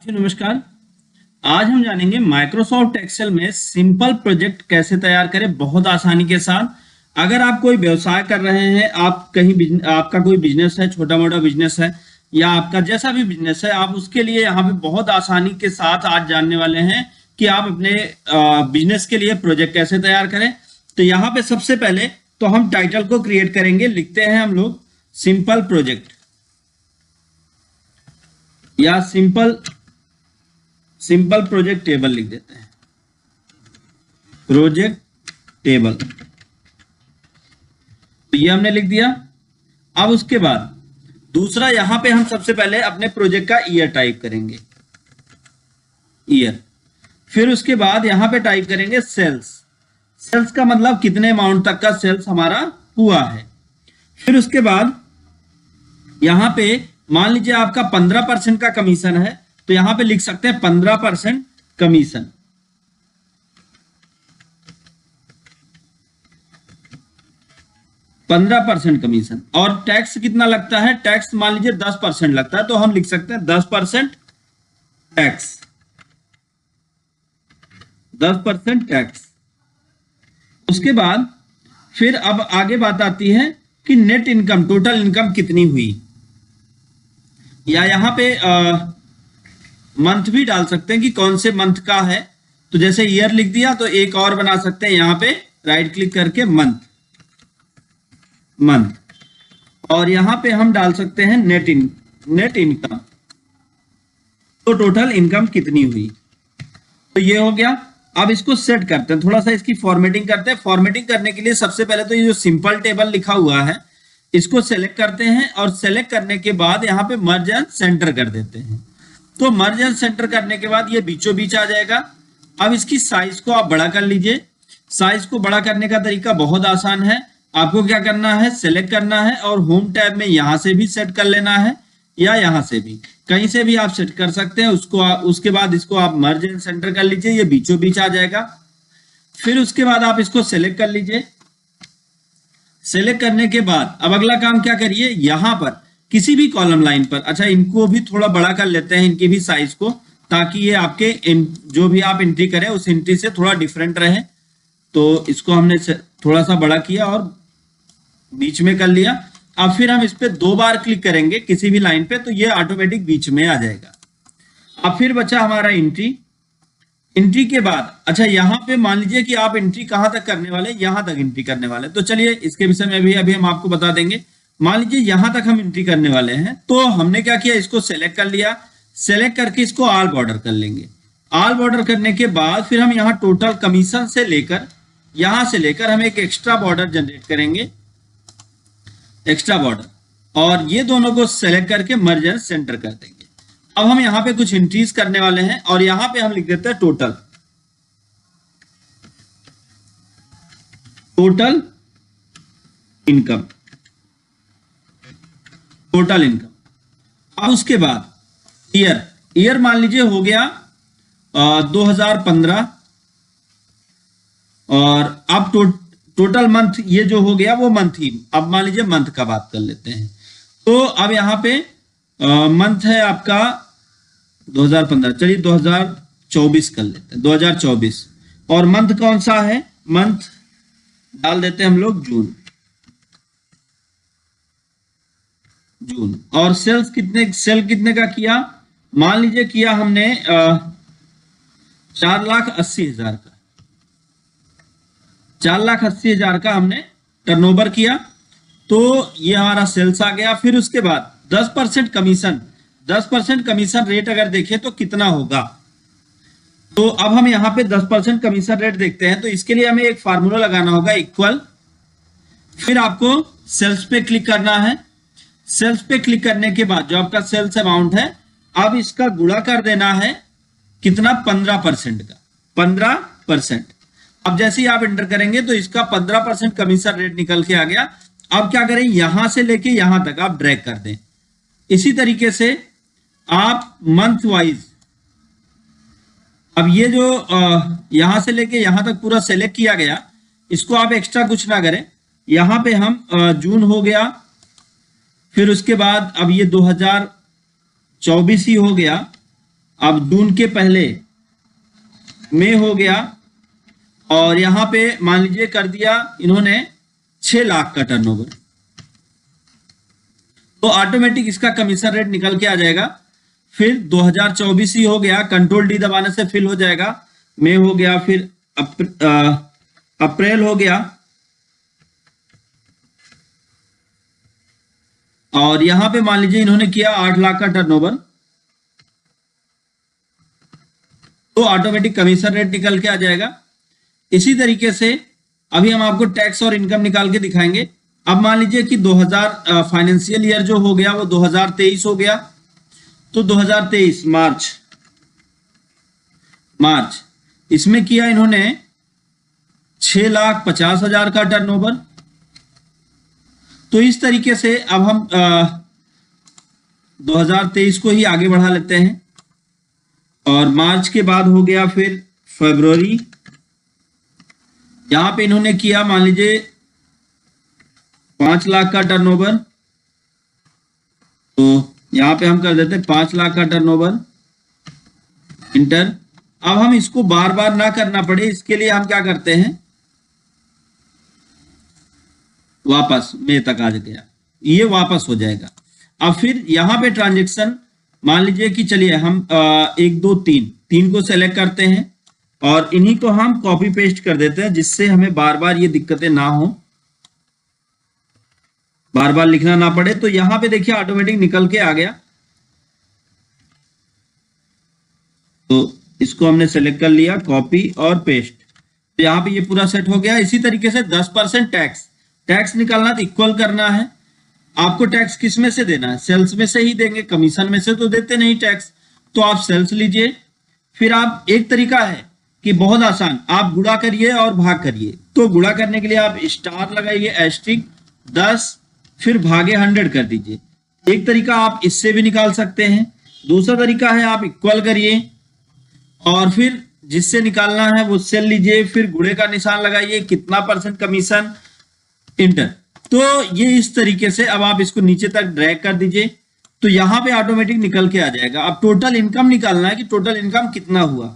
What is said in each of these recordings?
साथियों नमस्कार। आज हम जानेंगे माइक्रोसॉफ्ट एक्सेल में सिंपल प्रोजेक्ट कैसे तैयार करें बहुत आसानी के साथ। अगर आप कोई व्यवसाय कर रहे हैं, आप कहीं आपका कोई बिजनेस है, छोटा मोटा बिजनेस है या आपका जैसा भी बिजनेस है, आप उसके लिए यहाँ पे बहुत आसानी के साथ आज जानने वाले हैं कि आप अपने बिजनेस के लिए प्रोजेक्ट कैसे तैयार करें। तो यहाँ पे सबसे पहले तो हम टाइटल को क्रिएट करेंगे। लिखते हैं हम लोग सिंपल प्रोजेक्ट या सिंपल प्रोजेक्ट टेबल लिख देते हैं, प्रोजेक्ट टेबल। तो ये हमने लिख दिया। अब उसके बाद दूसरा यहां पे हम सबसे पहले अपने प्रोजेक्ट का ईयर टाइप करेंगे, ईयर। फिर उसके बाद यहां पे टाइप करेंगे सेल्स। सेल्स का मतलब कितने अमाउंट तक का सेल्स हमारा हुआ है। फिर उसके बाद यहां पे मान लीजिए आपका 15% का कमीशन है, तो यहां पे लिख सकते हैं 15% कमीशन। कमीशन। और टैक्स कितना लगता है? टैक्स मान लीजिए 10% लगता है, तो हम लिख सकते हैं 10% टैक्स, 10% टैक्स। उसके बाद फिर अब आगे बात आती है कि नेट इनकम, टोटल इनकम कितनी हुई, या यहां पे मंथ भी डाल सकते हैं कि कौन से मंथ का है। तो जैसे ईयर लिख दिया तो एक और बना सकते हैं, यहां पे राइट क्लिक करके मंथ, और यहां पे हम डाल सकते हैं नेट इनकम, तो टोटल इनकम कितनी हुई। तो ये हो गया। अब इसको सेट करते हैं, थोड़ा सा इसकी फॉर्मेटिंग करते हैं। फॉर्मेटिंग करने के लिए सबसे पहले तो ये जो सिंपल टेबल लिखा हुआ है इसको सेलेक्ट करते हैं, और सेलेक्ट करने के बाद यहाँ पे मर्ज एंड सेंटर कर देते हैं। तो मर्ज एंड सेंटर करने के बाद ये बीचों बीच आ जाएगा। अब इसकी साइज को आप बड़ा कर लीजिए। साइज को बड़ा करने का तरीका बहुत आसान है। आपको क्या करना है, सेलेक्ट करना है और होम टैब में यहां से भी सेट कर लेना है, या यहां से भी, कहीं से भी आप सेट कर सकते हैं उसके बाद इसको आप मर्ज एंड सेंटर कर लीजिए, ये बीचों बीच आ जाएगा। फिर उसके बाद आप इसको सेलेक्ट कर लीजिए। सेलेक्ट करने के बाद अब अगला काम क्या करिए, यहां पर किसी भी कॉलम लाइन पर, अच्छा इनको भी थोड़ा बड़ा कर लेते हैं, इनकी भी साइज को, ताकि ये आपके जो भी आप एंट्री करें उस एंट्री से थोड़ा डिफरेंट रहे। तो इसको हमने थोड़ा सा बड़ा किया और बीच में कर लिया। अब फिर हम इस पे 2 बार क्लिक करेंगे किसी भी लाइन पे, तो ये ऑटोमेटिक बीच में आ जाएगा। अब फिर बचा हमारा एंट्री के बाद, अच्छा यहां पे मान लीजिए कि आप एंट्री कहां तक करने वाले, यहां तक एंट्री करने वाले। तो चलिए इसके विषय में भी अभी हम आपको बता देंगे। मान लीजिए यहां तक हम एंट्री करने वाले हैं, तो हमने क्या किया, इसको सेलेक्ट कर लिया। सेलेक्ट करके इसको ऑल बॉर्डर कर लेंगे। ऑल बॉर्डर करने के बाद फिर हम यहाँ टोटल कमीशन से लेकर यहां से लेकर हम एक एक्स्ट्रा बॉर्डर जनरेट करेंगे, एक्स्ट्रा बॉर्डर, और ये दोनों को सेलेक्ट करके मर्ज एंड सेंटर कर देंगे। अब हम यहां पे कुछ एंट्रीज करने वाले हैं, और यहां पे हम लिख देते हैं टोटल इनकम, टोटल इनकम। अब उसके बाद ईयर मान लीजिए हो गया 2015, और अब टोटल मंथ ये जो हो गया वो मंथ ही। अब मान लीजिए मंथ का बात कर लेते हैं, तो अब यहां पे मंथ है आपका 2015, चलिए 2024 कर लेते हैं, 2024। और मंथ कौन सा है, मंथ डाल देते हैं हम लोग जून। और सेल कितने का किया, मान लीजिए किया हमने 4,80,000 का, 4,80,000 का हमने टर्नओवर किया। तो ये हमारा सेल्स आ गया। फिर उसके बाद 10% कमीशन, 10% कमीशन रेट अगर देखें तो कितना होगा, तो अब हम यहाँ पे 10% कमीशन रेट देखते हैं। तो इसके लिए हमें एक फार्मूला लगाना होगा, इक्वल, फिर आपको सेल्स पे क्लिक करना है। सेल्स पे क्लिक करने के बाद जो आपका सेल्स अमाउंट है, अब इसका गुणा कर देना है कितना, 15% का, 15%। अब जैसे ही आप एंटर करेंगे तो इसका 15% कमीशन रेट निकल के आ गया। अब क्या करें, यहां से लेके यहां तक आप ड्रैग कर दें। इसी तरीके से आप मंथ वाइज, अब ये जो यहां से लेके यहां तक पूरा सेलेक्ट किया गया, इसको आप एक्स्ट्रा कुछ ना करें। यहां पे हम जून हो गया, फिर उसके बाद अब ये 2024 ही हो गया। अब जून के पहले मई हो गया और यहां पे मान लीजिए कर दिया इन्होंने 6 लाख का टर्नओवर, तो ऑटोमेटिक इसका कमीशन रेट निकल के आ जाएगा। फिर 2024 ही हो गया, कंट्रोल डी दबाने से फिल हो जाएगा। मई हो गया, फिर अप्रैल हो गया और यहां पे मान लीजिए इन्होंने किया 8 लाख का टर्नओवर, तो ऑटोमेटिक कमीशन रेट निकल के आ जाएगा। इसी तरीके से अभी हम आपको टैक्स और इनकम निकाल के दिखाएंगे। अब मान लीजिए कि 2000 फाइनेंशियल ईयर जो हो गया वो 2023 हो गया, तो 2023 मार्च इसमें किया इन्होंने 6,50,000 का टर्नओवर। तो इस तरीके से अब हम 2023 को ही आगे बढ़ा लेते हैं और मार्च के बाद हो गया फिर फरवरी, यहां पे इन्होंने किया मान लीजिए 5 लाख का टर्नओवर, तो यहां पे हम कर देते हैं 5 लाख का टर्नओवर, इंटर। अब हम इसको बार बार ना करना पड़े, इसके लिए हम क्या करते हैं, वापस मई तक आ गया, ये वापस हो जाएगा। अब फिर यहां पे ट्रांजेक्शन मान लीजिए कि चलिए हम 1 2 3 को सेलेक्ट करते हैं और इन्हीं को हम कॉपी पेस्ट कर देते हैं, जिससे हमें बार बार ये दिक्कतें ना हो, बार बार लिखना ना पड़े। तो यहां पे देखिए ऑटोमेटिक निकल के आ गया, तो इसको हमने सेलेक्ट कर लिया, कॉपी और पेस्ट, तो यहां पे ये पूरा सेट हो गया। इसी तरीके से 10% टैक्स निकालना, तो इक्वल करना है। आपको टैक्स किस में से देना है, सेल्स में से ही देंगे, कमीशन में से तो देते नहीं टैक्स, तो आप सेल्स लीजिए। फिर आप एक तरीका है कि बहुत आसान, आप गुणा करिए और भाग करिए। तो गुणा करने के लिए आप स्टार लगाइए, एस्ट्रिक 10 फिर भागे 100 कर दीजिए। एक तरीका आप इससे भी निकाल सकते हैं। दूसरा तरीका है आप इक्वल करिए और फिर जिससे निकालना है वो सेल लीजिए, फिर गुणे का निशान लगाइए, कितना % कमीशन, इंटर। तो ये इस तरीके से अब आप इसको नीचे तक ड्रैग कर दीजिए, तो यहां पे ऑटोमेटिक निकल के आ जाएगा। अब टोटल इनकम निकालना है कि टोटल इनकम कितना हुआ,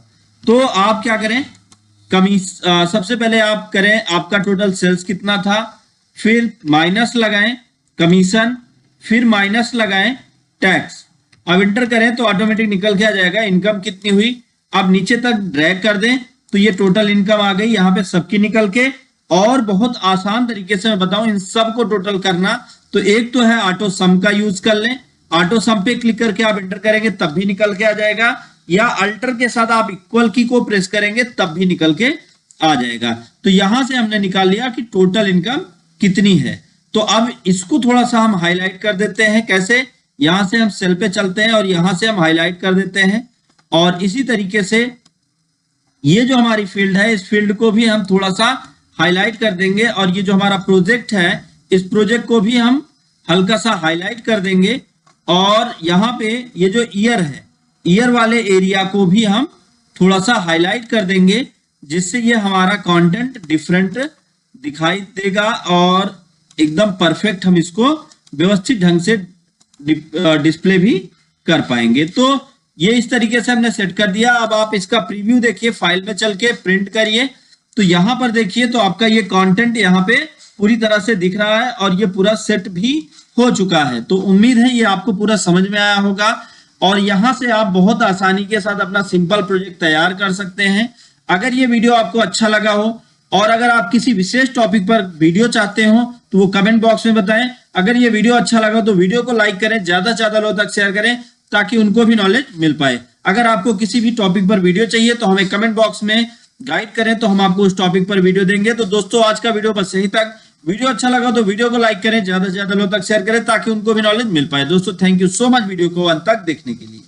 तो आप क्या करें, सबसे पहले आप करें आपका टोटल सेल्स कितना था, फिर माइनस लगाएं कमीशन, फिर माइनस लगाएं टैक्स। अब इंटर करें तो ऑटोमेटिक निकल के आ जाएगा इनकम कितनी हुई। अब नीचे तक ड्रैग कर दें तो ये टोटल इनकम आ गई यहां पे सबकी निकल के। और बहुत आसान तरीके से मैं बताऊं इन सब को टोटल करना, तो एक तो है ऑटो सम का यूज कर लें, ऑटो सम पे क्लिक करके आप इंटर करेंगे तब भी निकल के आ जाएगा, या अल्टर के साथ आप इक्वल की को प्रेस करेंगे तब भी निकल के आ जाएगा। तो यहां से हमने निकाल लिया कि टोटल इनकम कितनी है। तो अब इसको थोड़ा सा हम हाईलाइट कर देते हैं। कैसे, यहां से हम सेल पे चलते हैं और यहां से हम हाईलाइट कर देते हैं, और इसी तरीके से ये जो हमारी फील्ड है इस फील्ड को भी हम थोड़ा सा हाईलाइट कर देंगे, और ये जो हमारा प्रोजेक्ट है इस प्रोजेक्ट को भी हम हल्का सा हाईलाइट कर देंगे। और यहाँ पे ये जो ईयर है, ईयर वाले एरिया को भी हम थोड़ा सा हाईलाइट कर देंगे, जिससे ये हमारा कंटेंट डिफरेंट दिखाई देगा और एकदम परफेक्ट हम इसको व्यवस्थित ढंग से डिस्प्ले भी कर पाएंगे। तो ये इस तरीके से हमने सेट कर दिया। अब आप इसका प्रीव्यू देखिए, फाइल में चल के प्रिंट करिए, तो यहां पर देखिए तो आपका ये कंटेंट यहाँ पे पूरी तरह से दिख रहा है और ये पूरा सेट भी हो चुका है। तो उम्मीद है ये आपको पूरा समझ में आया होगा, और यहां से आप बहुत आसानी के साथ अपना सिंपल प्रोजेक्ट तैयार कर सकते हैं। अगर ये वीडियो आपको अच्छा लगा हो और अगर आप किसी विशेष टॉपिक पर वीडियो चाहते हो तो वो कमेंट बॉक्स में बताएं। अगर ये वीडियो अच्छा लगा तो वीडियो को लाइक करें, ज्यादा से ज्यादा लोगों तक शेयर करें ताकि उनको भी नॉलेज मिल पाए। अगर आपको किसी भी टॉपिक पर वीडियो चाहिए तो हमें कमेंट बॉक्स में गाइड करें, तो हम आपको उस टॉपिक पर वीडियो देंगे। तो दोस्तों आज का वीडियो बस यहीं तक। वीडियो अच्छा लगा तो वीडियो को लाइक करें, ज्यादा से ज्यादा लोगों तक शेयर करें ताकि उनको भी नॉलेज मिल पाए। दोस्तों thank you so much video को अंत तक देखने के लिए।